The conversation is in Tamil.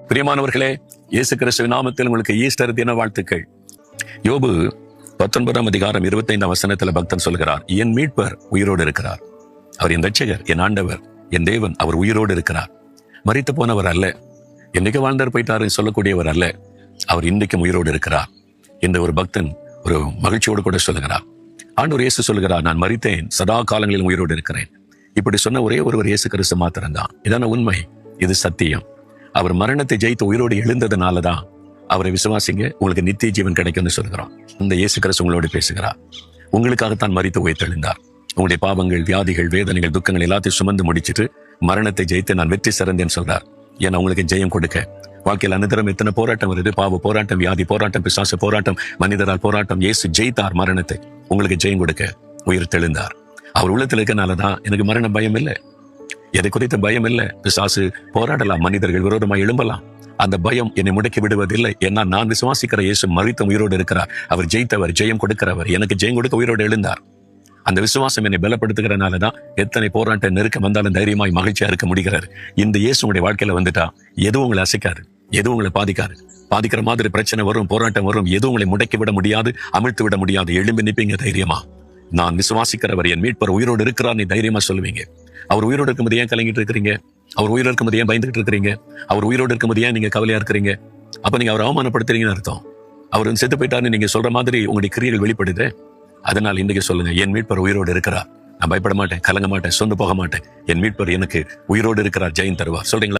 பிரியமானவர்களே, இயேசு கிறிஸ்துவின் நாமத்தில் உங்களுக்கு ஈஸ்டர் தின வாழ்த்துக்கள். யோபு 19:25 பக்தன் சொல்கிறார், என் மீட்பர் உயிரோடு இருக்கிறார். அவர் என் ரட்சகர், என் ஆண்டவர், என் தேவன். அவர் உயிரோடு இருக்கிறார். மரித்து போனவர் அல்ல, என்னைக்கு வாழ்ந்தார் போயிட்டாருன்னு சொல்லக்கூடியவர் அல்ல. அவர் இன்றைக்கும் உயிரோடு இருக்கிறார் என்று ஒரு பக்தன் ஒரு மகிழ்ச்சியோடு கூட சொல்லுகிறார். ஆண்டவர் இயேசு சொல்லுகிறார், நான் மரித்தேன், சதா காலங்களிலும் உயிரோடு இருக்கிறேன். இப்படி சொன்ன ஒரே ஒருவர் இயேசு கிறிஸ்து மாத்திரம்தான். இதான உண்மை, இது சத்தியம். அவர் மரணத்தை ஜெயித்து உயிரோடு எழுந்ததுனாலதான் அவரை விசுவாசிங்க, உங்களுக்கு நித்திய ஜீவன் கிடைக்கும்னு சொல்கிறோம். இந்த இயேசு கிறிஸ்து உங்களோடு பேசுகிறார். உங்களுக்காகத்தான் மரித்து உயிர்த்தெழுந்தார். உங்களுடைய பாவங்கள், வியாதிகள், வேதனைகள், துக்கங்கள் எல்லாத்தையும் சுமந்து முடிச்சிட்டு மரணத்தை ஜெயித்து நான் வெற்றி சிறந்தேன்னு சொல்றார். ஏன்னா உங்களுக்கு ஜெயம் கொடுக்க. வாழ்க்கையில் அனுதினம் எத்தனை போராட்டம் வருது, பாவ போராட்டம், வியாதி போராட்டம், பிசாசு போராட்டம், மனிதரால் போராட்டம். இயேசு ஜெயித்தார் மரணத்தை, உங்களுக்கு ஜெயம் கொடுக்க உயிர் தெழுந்தார். அவர் உள்ளத்தில் இருக்கனாலதான் எனக்கு மரண பயம் இல்லை, எதை குறித்த பயம் இல்லை. பிசாசு போராடலாம், மனிதர்கள் விரோதமாக எழும்பலாம், அந்த பயம் என்னை முடக்கி விடுவதில்லை. ஏன்னா நான் விசுவாசிக்கிற இயேசு மரித்த உயிரோடு இருக்கிறார். அவர் ஜெயித்தவர், ஜெயம் கொடுக்கிறவர், எனக்கு ஜெயம் கொடுக்க உயிரோடு எழுந்தார். அந்த விசுவாசம் என்னை பலப்படுத்துகிறனாலதான் எத்தனை போராட்டம் நெருக்கம் வந்தாலும் தைரியமாய் மகிழ்ச்சியா இருக்க முடிகிறார். இந்த இயேசு உங்களுடைய வாழ்க்கையில வந்துட்டா எதுவும் உங்களை அசைக்காது, எதுவும் உங்களை பாதிக்காது. பாதிக்கிற மாதிரி பிரச்சனை வரும், போராட்டம் வரும், எதுவும் உங்களை முடக்கி விட முடியாது, அமிழ்த்து விட முடியாது. எழும்பி நிற்பீங்க தைரியமா. நான் விசுவாசிக்கிறவர், என் மீட்பர் உயிரோடு இருக்கிறார், நீ தைரியமா சொல்லுவீங்க. அவர் உயிரோடு இருக்கும்போது ஏன் கலங்கிட்டு இருக்கிறீங்க? அவர் உயிரோடு இருக்கும்போது ஏன் பயந்துகிட்டு இருக்கிறீங்க? அவர் உயிரோடு இருக்கும்போது ஏன் நீங்க கவலையா இருக்கிறீங்க? அப்ப நீங்க அவர் அவமானப்படுத்துறீங்கன்னு அர்த்தம். அவர் செத்து போயிட்டாருன்னு நீங்க சொல்ற மாதிரி உங்களுடைய கிரியைகள் வெளிப்படுது. அதனால் இன்றைக்கு சொல்லுங்க, என் மீட்பர் உயிரோடு இருக்கிறார், நான் பயப்பட மாட்டேன், கலங்க மாட்டேன், சொந்து போக மாட்டேன். என் மீட்பர் எனக்கு உயிரோடு இருக்கிறார், ஜெயம் தருவார். சொல்றீங்களா?